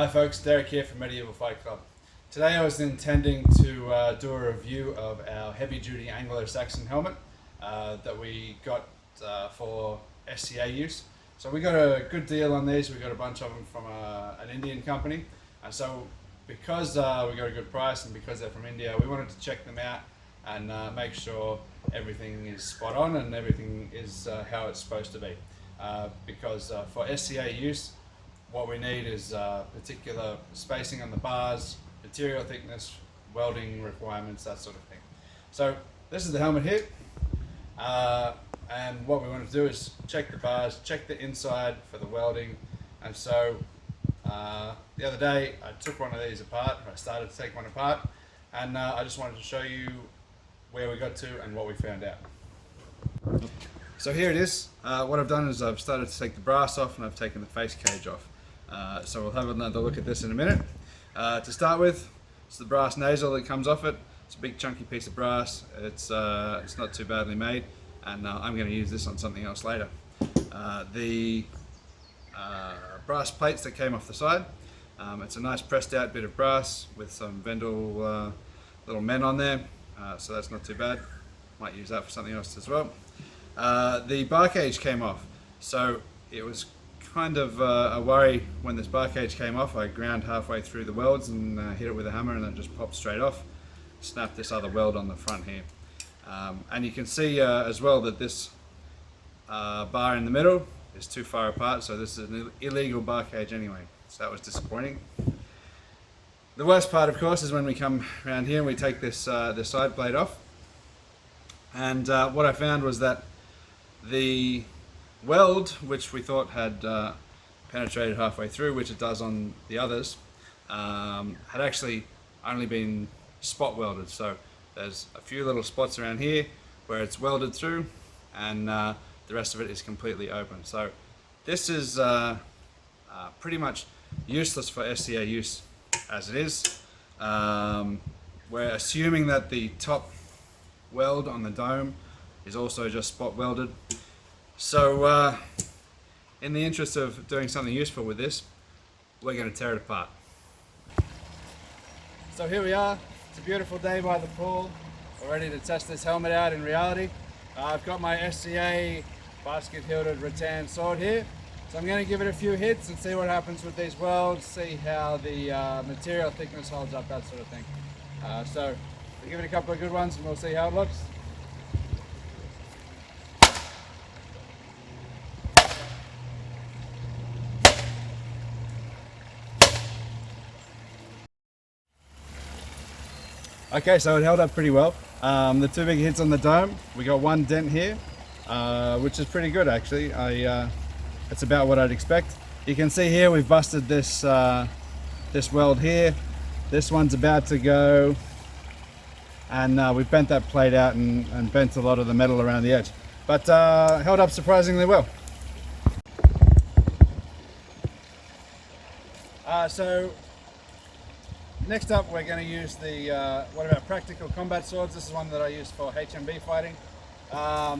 Hi folks, Derek here from Medieval Fightclub. Today I was intending to do a review of our heavy duty Anglo Saxon helmet that we got for SCA use. So we got a good deal on these. We got a bunch of them from an Indian company, and so because we got a good price and because they're from India, we wanted to check them out and make sure everything is spot on and everything is how it's supposed to be. Because for SCA use, what we need is particular spacing on the bars, material thickness, welding requirements, that sort of thing. So this is the helmet here, and what we want to do is check the bars, check the inside for the welding. And so the other day I took one of these apart, I started to take one apart, and I just wanted to show you where we got to and what we found out. So here it is. What I've done is I've started to take the brass off and I've taken the face cage off. So we'll have another look at this in a minute. To start with, it's the brass nasal that comes off it. It's a big chunky piece of brass. It's not too badly made, and I'm going to use this on something else later. The brass plates that came off the side, it's a nice pressed out bit of brass with some Vendel little men on there, so that's not too bad. Might use that for something else as well. The bar cage came off, so it was kind of a worry when this bar cage came off. I ground halfway through the welds and hit it with a hammer, and it just popped straight off. Snapped this other weld on the front here, and you can see as well that this bar in the middle is too far apart, so this is an illegal bar cage anyway, so that was disappointing. The worst part, of course, is when we come around here and we take this side plate off, and what I found was that the weld, which we thought had penetrated halfway through, which it does on the others, had actually only been spot welded. So there's a few little spots around here where it's welded through, and the rest of it is completely open. So this is pretty much useless for SCA use as it is. We're assuming that the top weld on the dome is also just spot welded. So in the interest of doing something useful with this, we're going to tear it apart. So here we are. It's a beautiful day by the pool. We're ready to test this helmet out in reality. I've got my SCA basket hilted rattan sword here. So I'm going to give it a few hits and see what happens with these welds, see how the material thickness holds up, that sort of thing. So we'll give it a couple of good ones and we'll see how it looks. Okay, so it held up pretty well. The two big hits on the dome, we got one dent here, which is pretty good actually. It's about what I'd expect. You can see here we've busted this this weld here. This one's about to go, and we've bent that plate out and bent a lot of the metal around the edge. But held up surprisingly well. So next up, we're going to use the one of our practical combat swords. This is one that I use for HMB fighting.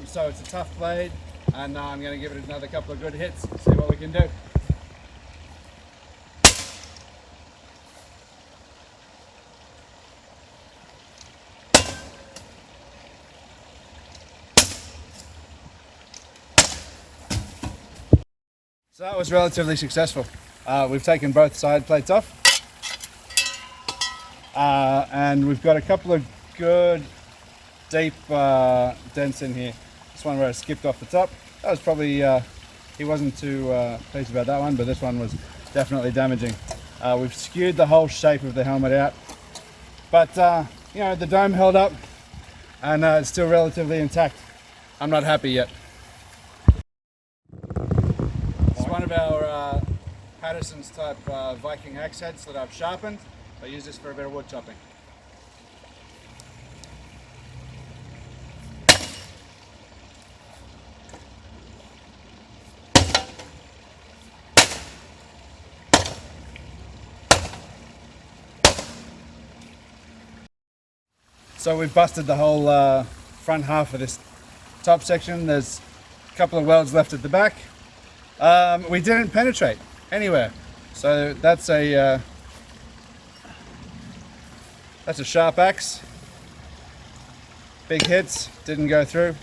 So it's a tough blade, and I'm going to give it another couple of good hits, see what we can do. So that was relatively successful. We've taken both side plates off. And we've got a couple of good deep dents in here. This one where I skipped off the top. That was probably, he wasn't too pleased about that one, but this one was definitely damaging. We've skewed the whole shape of the helmet out. But, you know, the dome held up and it's still relatively intact. I'm not happy yet. It's one of our Patterson's type Viking axe heads that I've sharpened. I use this for a bit of wood chopping. So we've busted the whole front half of this top section. There's a couple of welds left at the back. We didn't penetrate anywhere. So that's a sharp axe. Big hits, didn't go through.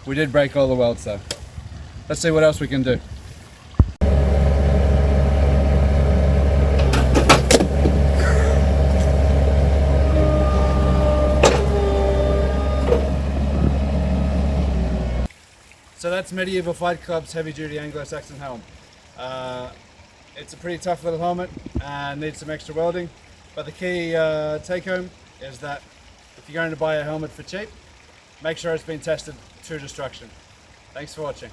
We did break all the welds though. Let's see what else we can do. So that's Medieval Fight Club's heavy duty Anglo Saxon helm. It's a pretty tough little helmet and needs some extra welding, but the key take home is that if you're going to buy a helmet for cheap, make sure it's been tested to destruction. Thanks for watching.